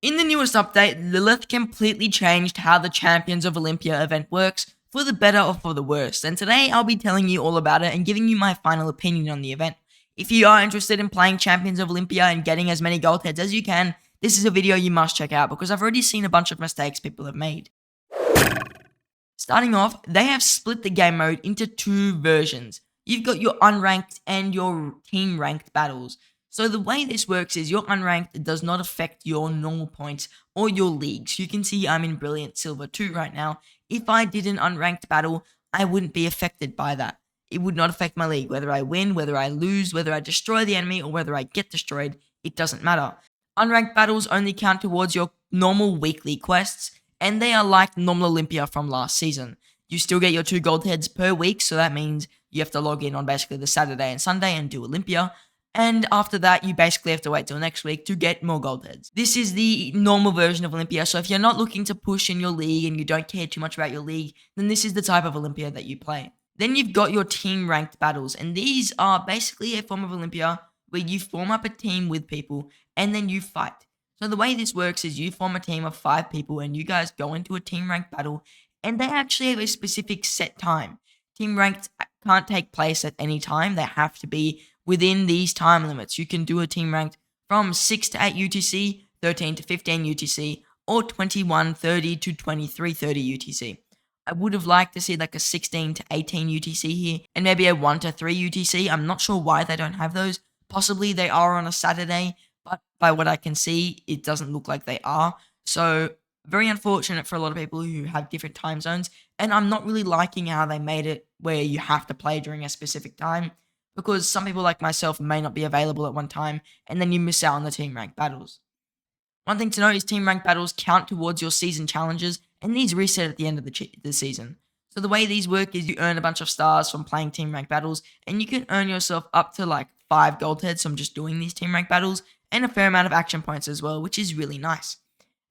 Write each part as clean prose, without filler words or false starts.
In the newest update, Lilith completely changed how the Champions of Olympia event works, for the better or for the worse, and today I'll be telling you all about it and giving you my final opinion on the event. If you are interested in playing Champions of Olympia and getting as many gold heads as you can, this is a video you must check out because I've already seen a bunch of mistakes people have made. Starting off, they have split the game mode into two versions. You've got your unranked and your team ranked battles. So the way this works is your unranked does not affect your normal points or your leagues. You can see I'm in Brilliant Silver 2 right now. If I did an unranked battle, I wouldn't be affected by that. It would not affect my league. Whether I win, whether I lose, whether I destroy the enemy, or whether I get destroyed, it doesn't matter. Unranked battles only count towards your normal weekly quests, and they are like normal Olympia from last season. You still get your 2 gold heads per week, so that means you have to log in on basically the Saturday and Sunday and do Olympia. And after that, you basically have to wait till next week to get more gold heads. This is the normal version of Olympia, so if you're not looking to push in your league and you don't care too much about your league, then this is the type of Olympia that you play. Then you've got your team ranked battles, and these are basically a form of Olympia where you form up a team with people and then you fight. So the way this works is you form a team of 5 people and you guys go into a team ranked battle, and they actually have a specific set time. Team ranked can't take place at any time. They have to be within these time limits. You can do a team ranked from 6 to 8 UTC, 13 to 15 UTC, or 21:30 to 23:30 UTC. I would have liked to see like a 16 to 18 UTC here, and maybe a 1 to 3 UTC. I'm not sure why they don't have those. Possibly they are on a Saturday, but by what I can see, it doesn't look like they are. So very unfortunate for a lot of people who have different time zones, and I'm not really liking how they made it where you have to play during a specific time, because some people like myself may not be available at one time, and then you miss out on the team ranked battles. One thing to note is team ranked battles count towards your season challenges, and these reset at the end of the season. So the way these work is you earn a bunch of stars from playing team ranked battles, and you can earn yourself up to like 5 gold heads from just doing these team ranked battles, and a fair amount of action points as well, which is really nice.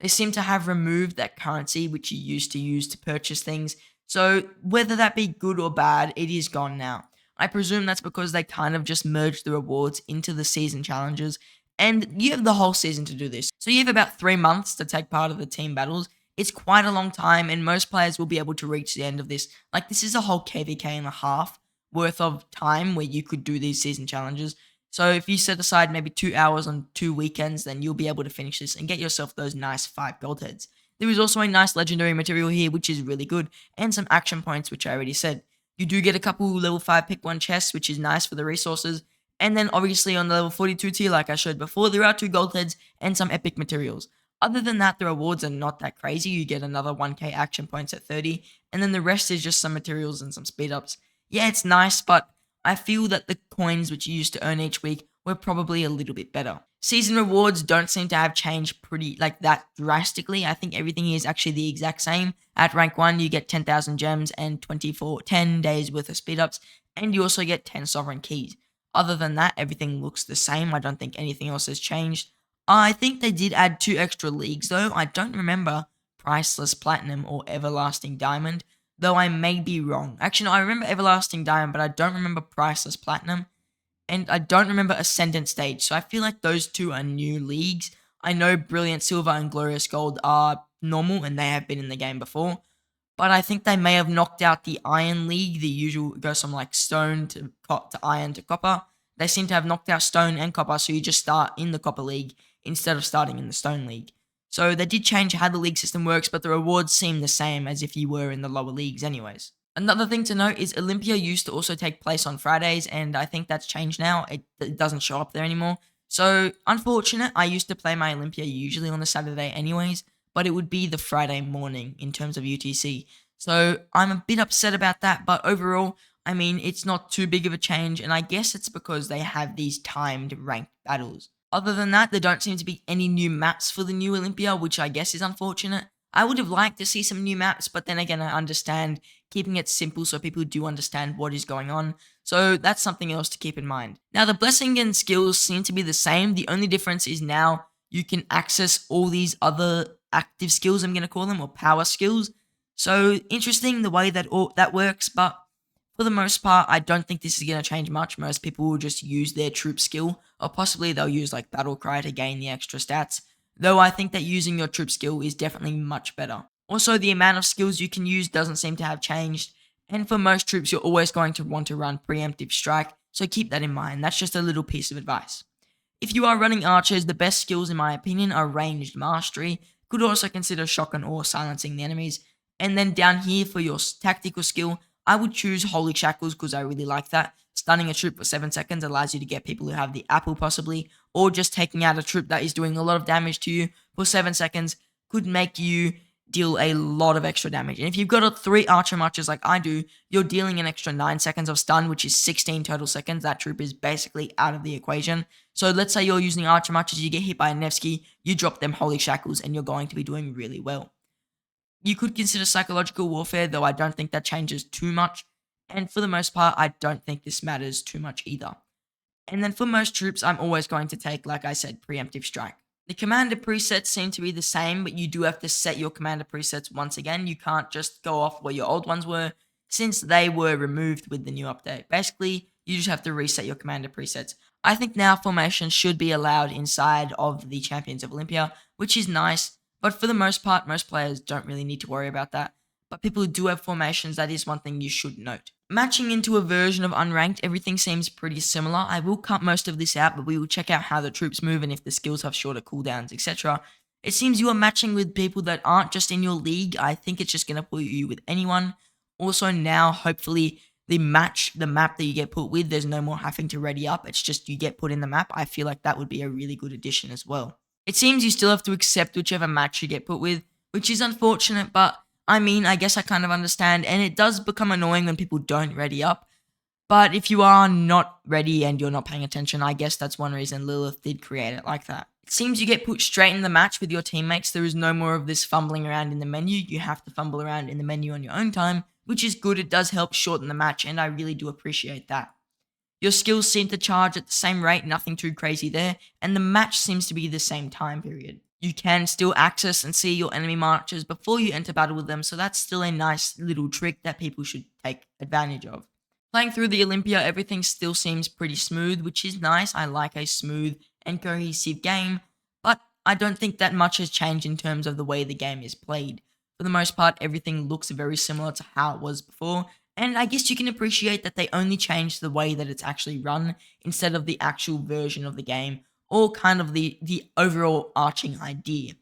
They seem to have removed that currency which you used to use to purchase things, so whether that be good or bad, it is gone now. I presume that's because they kind of just merged the rewards into the season challenges, and you have the whole season to do this. So you have about 3 months to take part of the team battles. It's quite a long time, and most players will be able to reach the end of this. Like, this is a whole KVK and a half worth of time where you could do these season challenges. So if you set aside maybe 2 hours on 2 weekends, then you'll be able to finish this and get yourself those nice 5 gold heads. There is also a nice legendary material here, which is really good, and some action points, which I already said. You do get a couple level 5 pick 1 chests, which is nice for the resources. And then obviously on the level 42 tier, like I showed before, there are 2 gold heads and some epic materials. Other than that, the rewards are not that crazy. You get another 1k action points at 30, and then the rest is just some materials and some speed ups. Yeah, it's nice, but I feel that the coins which you used to earn each week were probably a little bit better. Season rewards don't seem to have changed pretty like that drastically. I think everything is actually the exact same. At rank 1, you get 10,000 gems and 10 days worth of speed ups, and you also get 10 sovereign keys. Other than that, everything looks the same. I don't think anything else has changed. I think they did add 2 extra leagues though. I don't remember Priceless Platinum or Everlasting Diamond, though I may be wrong. Actually, no, I remember Everlasting Diamond, but I don't remember Priceless Platinum. And I don't remember Ascendant Stage, so I feel like those 2 are new leagues. I know Brilliant Silver and Glorious Gold are normal, and they have been in the game before. But I think they may have knocked out the Iron League, the usual, goes from like Stone to Iron to Copper. They seem to have knocked out Stone and Copper, so you just start in the Copper League instead of starting in the Stone League. So they did change how the league system works, but the rewards seem the same as if you were in the lower leagues anyways. Another thing to note is Olympia used to also take place on Fridays, and I think that's changed now. It doesn't show up there anymore. So, unfortunate, I used to play my Olympia usually on the Saturday anyways, but it would be the Friday morning in terms of UTC. So, I'm a bit upset about that, but overall, I mean, it's not too big of a change, and I guess it's because they have these timed ranked battles. Other than that, there don't seem to be any new maps for the new Olympia, which I guess is unfortunate. I would have liked to see some new maps, but then again, I understand keeping it simple so people do understand what is going on. So that's something else to keep in mind. Now, the blessing and skills seem to be the same. The only difference is now you can access all these other active skills, I'm going to call them, or power skills. So interesting the way that that works, but for the most part, I don't think this is going to change much. Most people will just use their troop skill, or possibly they'll use like Battle Cry to gain the extra stats. though I think that using your troop skill is definitely much better. Also, the amount of skills you can use doesn't seem to have changed, and for most troops you're always going to want to run preemptive strike, so keep that in mind. That's just a little piece of advice. If you are running archers, the best skills in my opinion are ranged mastery. Could also consider shotgun or silencing the enemies. And then down here for your tactical skill, I would choose holy shackles because I really like that. Stunning a troop for 7 seconds allows you to get people who have the apple possibly, or just taking out a troop that is doing a lot of damage to you for 7 seconds could make you deal a lot of extra damage. And if you've got 3 archer marches like I do, you're dealing an extra 9 seconds of stun, which is 16 total seconds. That troop is basically out of the equation. So let's say you're using archer marches, you get hit by a Nevsky, you drop them holy shackles, and you're going to be doing really well. You could consider psychological warfare, though I don't think that changes too much. And for the most part, I don't think this matters too much either. And then for most troops, I'm always going to take, like I said, preemptive strike. The commander presets seem to be the same, but you do have to set your commander presets once again. You can't just go off where your old ones were, since they were removed with the new update. Basically, you just have to reset your commander presets. I think now formations should be allowed inside of the Champions of Olympia, which is nice, but for the most part, most players don't really need to worry about that. But people who do have formations, that is one thing you should note. Matching into a version of Unranked, everything seems pretty similar. I will cut most of this out, but we will check out how the troops move and if the skills have shorter cooldowns, etc. It seems you are matching with people that aren't just in your league. I think it's just going to put you with anyone. Also now, hopefully, the map that you get put with, there's no more having to ready up. It's just you get put in the map. I feel like that would be a really good addition as well. It seems you still have to accept whichever match you get put with, which is unfortunate, but I mean, I guess I kind of understand, and it does become annoying when people don't ready up. But if you are not ready and you're not paying attention, I guess that's one reason Lilith did create it like that. It seems you get put straight in the match with your teammates. There is no more of this fumbling around in the menu. You have to fumble around in the menu on your own time, which is good. It does help shorten the match, and I really do appreciate that. Your skills seem to charge at the same rate, nothing too crazy there, and the match seems to be the same time period. You can still access and see your enemy marches before you enter battle with them, so that's still a nice little trick that people should take advantage of. Playing through the Olympia, everything still seems pretty smooth, which is nice. I like a smooth and cohesive game, but I don't think that much has changed in terms of the way the game is played. For the most part, everything looks very similar to how it was before, and I guess you can appreciate that they only changed the way that it's actually run instead of the actual version of the game, or kind of the overall arching idea.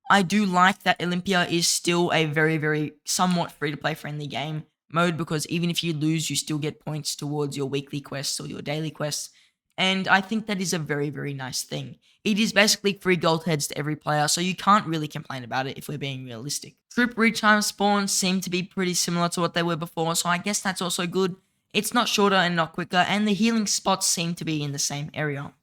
I do like that Olympia is still a very, very somewhat free-to-play friendly game mode, because even if you lose, you still get points towards your weekly quests or your daily quests, and I think that is a very, very nice thing. It is basically free gold heads to every player, so you can't really complain about it if we're being realistic. Troop retime spawns seem to be pretty similar to what they were before, so I guess that's also good. It's not shorter and not quicker, and the healing spots seem to be in the same area.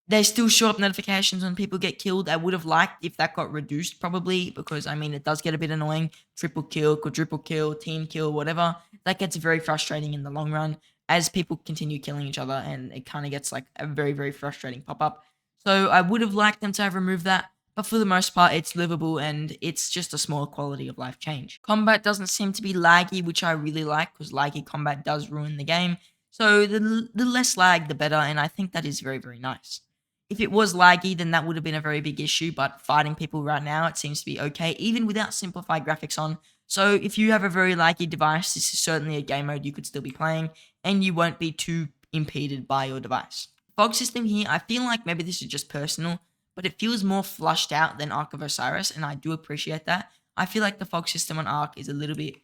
They still show up notifications when people get killed. I would have liked if that got reduced probably, because I mean it does get a bit annoying. Triple kill, quadruple kill, team kill, whatever. That gets very frustrating in the long run as people continue killing each other, and it kind of gets like a very, very frustrating pop-up. So I would have liked them to have removed that, but for the most part it's livable and it's just a small quality of life change. Combat doesn't seem to be laggy, which I really like, because laggy combat does ruin the game. So the less lag the better, and I think that is very, very nice. If it was laggy, then that would have been a very big issue, but fighting people right now, it seems to be okay, even without simplified graphics on. So if you have a very laggy device, this is certainly a game mode you could still be playing, and you won't be too impeded by your device. Fog system here, I feel like maybe this is just personal, but it feels more flushed out than Ark of Osiris, and I do appreciate that. I feel like the fog system on Ark is a little bit,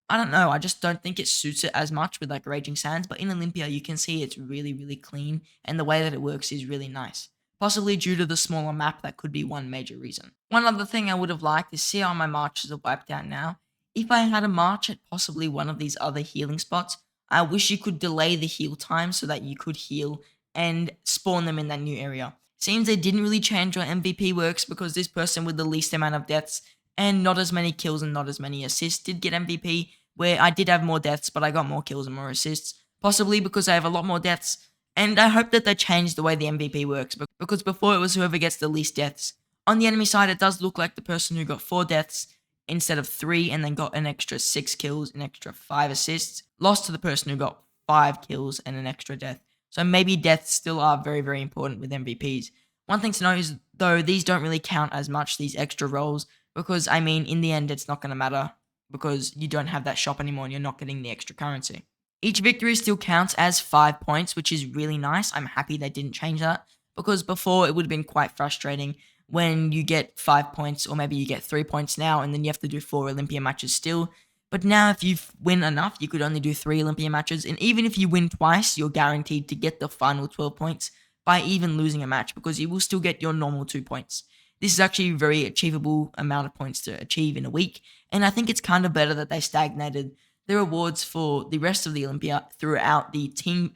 I don't know, I just don't think it suits it as much with like Raging Sands, but in Olympia you can see it's really, really clean, and the way that it works is really nice. Possibly due to the smaller map, that could be one major reason. One other thing I would have liked is see how my marches are wiped out now. If I had a march at possibly one of these other healing spots, I wish you could delay the heal time so that you could heal and spawn them in that new area. Seems they didn't really change your MVP works, because this person with the least amount of deaths and not as many kills and not as many assists did get MVP, where I did have more deaths but I got more kills and more assists, possibly because I have a lot more deaths. And I hope that they change the way the MVP works, because before it was whoever gets the least deaths. On the enemy side, it does look like the person who got 4 deaths instead of 3 and then got an extra 6 kills, an extra 5 assists, lost to the person who got 5 kills and an extra death. So maybe deaths still are very, very important with MVPs. One thing to note is, though, these don't really count as much, these extra rolls, because, I mean, in the end, it's not going to matter because you don't have that shop anymore and you're not getting the extra currency. Each victory still counts as 5 points, which is really nice. I'm happy they didn't change that because before it would have been quite frustrating when you get 5 points or maybe you get 3 points now and then you have to do 4 Olympia matches still. But now if you win enough, you could only do 3 Olympia matches, and even if you win twice, you're guaranteed to get the final 12 points by even losing a match because you will still get your normal 2 points. This is actually a very achievable amount of points to achieve in a week, and I think it's kind of better that they stagnated the rewards for the rest of the Olympia throughout the team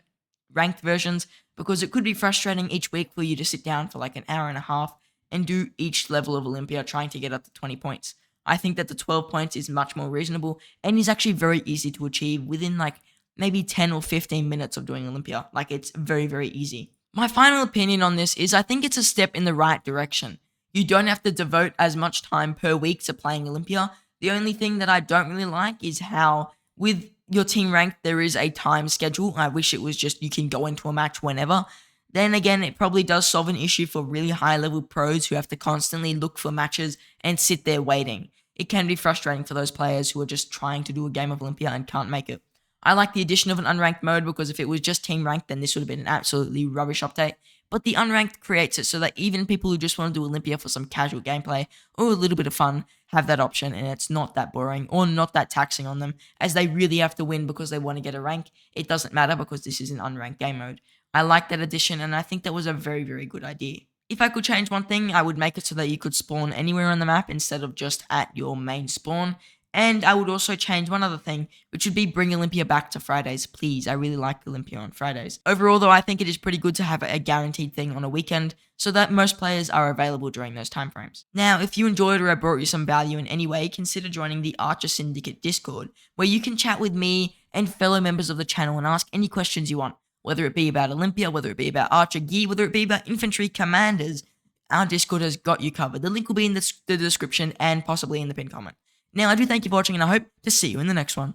ranked versions, because it could be frustrating each week for you to sit down for like an hour and a half and do each level of Olympia trying to get up to 20 points. I think that the 12 points is much more reasonable and is actually very easy to achieve within like maybe 10 or 15 minutes of doing Olympia. Like, it's very, very easy. My final opinion on this is I think it's a step in the right direction. You don't have to devote as much time per week to playing Olympia. The only thing that I don't really like is how with your team rank there is a time schedule. I wish it was just you can go into a match whenever. Then again, it probably does solve an issue for really high level pros who have to constantly look for matches and sit there waiting. It can be frustrating for those players who are just trying to do a game of Olympia and can't make it. I like the addition of an unranked mode because if it was just team ranked, then this would have been an absolutely rubbish update. But the unranked creates it so that even people who just want to do Olympia for some casual gameplay or a little bit of fun have that option, and it's not that boring or not that taxing on them as they really have to win because they want to get a rank. It doesn't matter because this is an unranked game mode. I like that addition, and I think that was a very, very good idea. If I could change one thing, I would make it so that you could spawn anywhere on the map instead of just at your main spawn. And I would also change one other thing, which would be bring Olympia back to Fridays, please. I really like Olympia on Fridays. Overall, though, I think it is pretty good to have a guaranteed thing on a weekend so that most players are available during those timeframes. Now, if you enjoyed or I brought you some value in any way, consider joining the Archer Syndicate Discord, where you can chat with me and fellow members of the channel and ask any questions you want, whether it be about Olympia, whether it be about Archer gear, whether it be about infantry commanders. Our Discord has got you covered. The link will be in the description and possibly in the pinned comment. Now, I do thank you for watching, and I hope to see you in the next one.